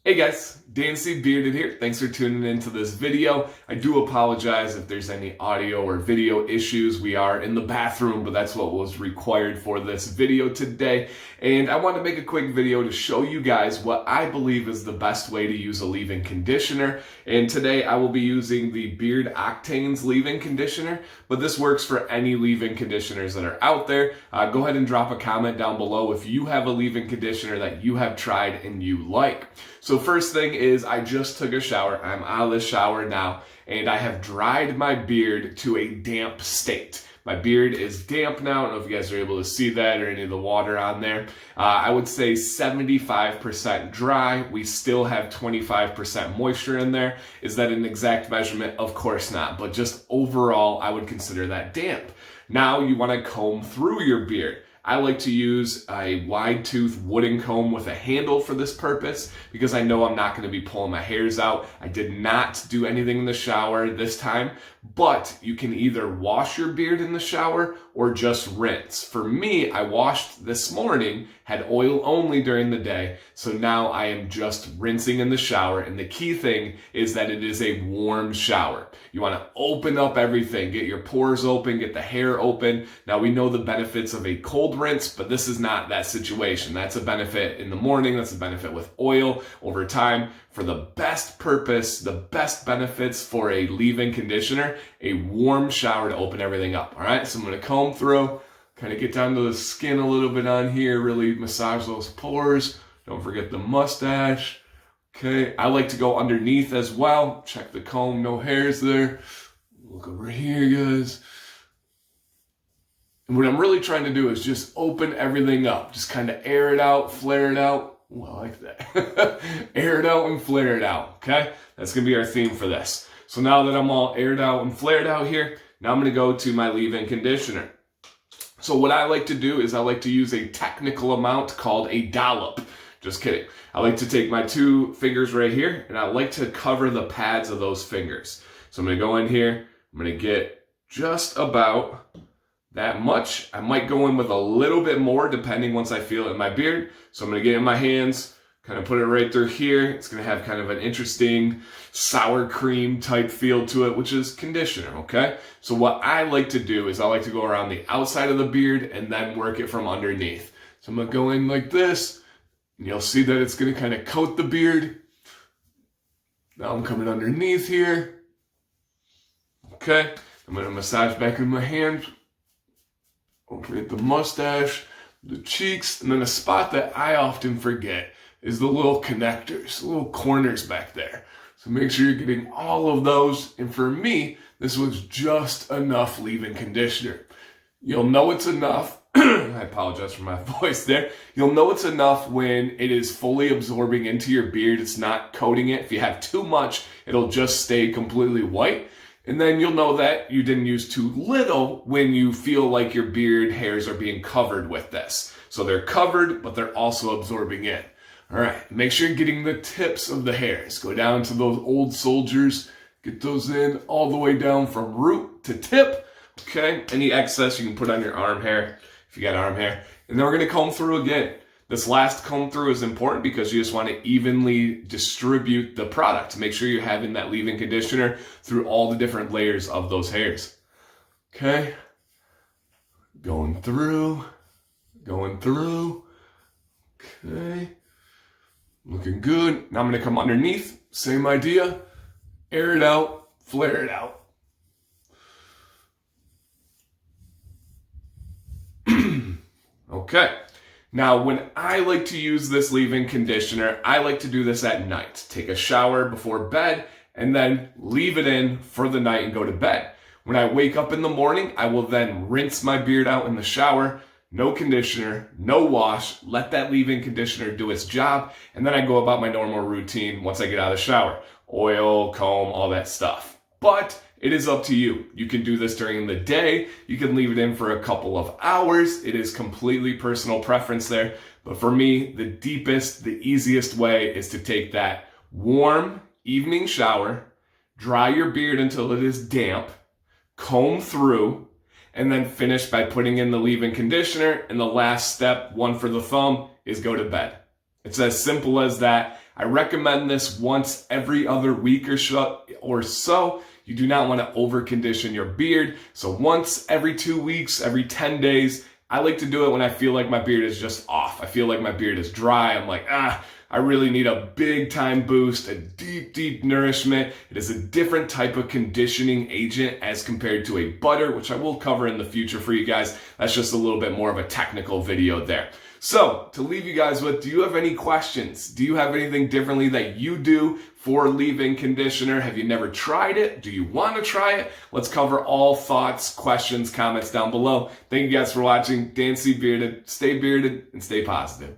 Hey guys, DanCBearded here. Thanks for tuning into this video. I do apologize if there's any audio or video issues. We are in the bathroom, but that's what was required for this video today. And I want to make a quick video to show you guys what I believe is the best way to use a leave-in conditioner. And today I will be using the Beard Octane's leave-in conditioner, but this works for any leave-in conditioners that are out there. Go ahead and drop a comment down below if you have a leave-in conditioner that you have tried and you like. So first thing is I just took a shower. I'm out of the shower now and I have dried my beard to a damp state. My beard is damp now. I don't know if you guys are able to see that or any of the water on there. I would say 75% dry. We still have 25% moisture in there. Is that an exact measurement? Of course not. But just overall, I would consider that damp. Now you want to comb through your beard. I like to use a wide tooth wooden comb with a handle for this purpose because I know I'm not going to be pulling my hairs out. I did not do anything in the shower this time, but you can either wash your beard in the shower or just rinse. For me, I washed this morning, had oil only during the day, so now I am just rinsing in the shower, and the key thing is that it is a warm shower. You want to open up everything, get your pores open, get the hair open. Now we know the benefits of a cold rinse, but this is not that situation. That's a benefit in the morning, that's a benefit with oil over time. For the best purpose, the best benefits for a leave-in conditioner, a warm shower to open everything up. All right, so I'm going to comb through, kind of get down to the skin a little bit on here, really massage those pores. Don't forget the mustache. Okay, I like to go underneath as well. Check the comb, no hairs there. Look over here, guys. And what I'm really trying to do is just open everything up. Just kind of air it out, flare it out. Ooh, I like that. Air it out and flare it out, okay? That's going to be our theme for this. So now that I'm all aired out and flared out here, now I'm going to go to my leave-in conditioner. So what I like to do is I like to use a technical amount called a dollop. Just kidding. I like to take my two fingers right here, and I like to cover the pads of those fingers. So I'm going to go in here. I'm going to get just about that much. I might go in with a little bit more depending once I feel it in my beard. So I'm going to get in my hands, kind of put it right through here. It's going to have kind of an interesting sour cream type feel to it, which is conditioner, okay? So what I like to do is I like to go around the outside of the beard and then work it from underneath. So I'm going to go in like this, and you'll see that it's going to kind of coat the beard. Now I'm coming underneath here. Okay, I'm going to massage back in my hand. Over at the mustache, the cheeks, and then a spot that I often forget is the little connectors, the little corners back there. So make sure you're getting all of those. And for me, this was just enough leave-in conditioner. You'll know it's enough. I apologize for my voice there. You'll know it's enough when it is fully absorbing into your beard. It's not coating it. If you have too much, it'll just stay completely white. And then you'll know that you didn't use too little when you feel like your beard hairs are being covered with this. So they're covered, but they're also absorbing in. All right, make sure you're getting the tips of the hairs. Go down to those old soldiers, get those in all the way down from root to tip. Okay, any excess you can put on your arm hair if you got arm hair. And then we're gonna comb through again. This last comb through is important because you just want to evenly distribute the product to make sure you're having that leave-in conditioner through all the different layers of those hairs. Okay. Going through. Okay. Looking good. Now I'm going to come underneath. Same idea. Air it out. Flare it out. Okay. Now, when I like to use this leave-in conditioner, I like to do this at night. Take a shower before bed and then leave it in for the night and go to bed. When I wake up in the morning, I will then rinse my beard out in the shower. No conditioner, no wash. Let that leave-in conditioner do its job. And then I go about my normal routine once I get out of the shower. Oil, comb, all that stuff. But it is up to you. You can do this during the day. You can leave it in for a couple of hours. It is completely personal preference there. But for me, the deepest, the easiest way is to take that warm evening shower, dry your beard until it is damp, comb through, and then finish by putting in the leave-in conditioner. And the last step, one for the thumb, is go to bed. It's as simple as that. I recommend this once every other week or so. You do not want to over condition your beard. So once every 2 weeks, every 10 days, I like to do it when I feel like my beard is just off. I feel like my beard is dry. I'm like, I really need a big time boost, a deep nourishment. It is a different type of conditioning agent as compared to a butter, which I will cover in the future for you guys. That's just a little bit more of a technical video there. So to leave you guys with, do you have any questions? Do you have anything differently that you do for leave-in conditioner? Have you never tried it? Do you want to try it? Let's cover all thoughts, questions, comments down below. Thank you guys for watching. DanCBearded. Stay bearded and stay positive.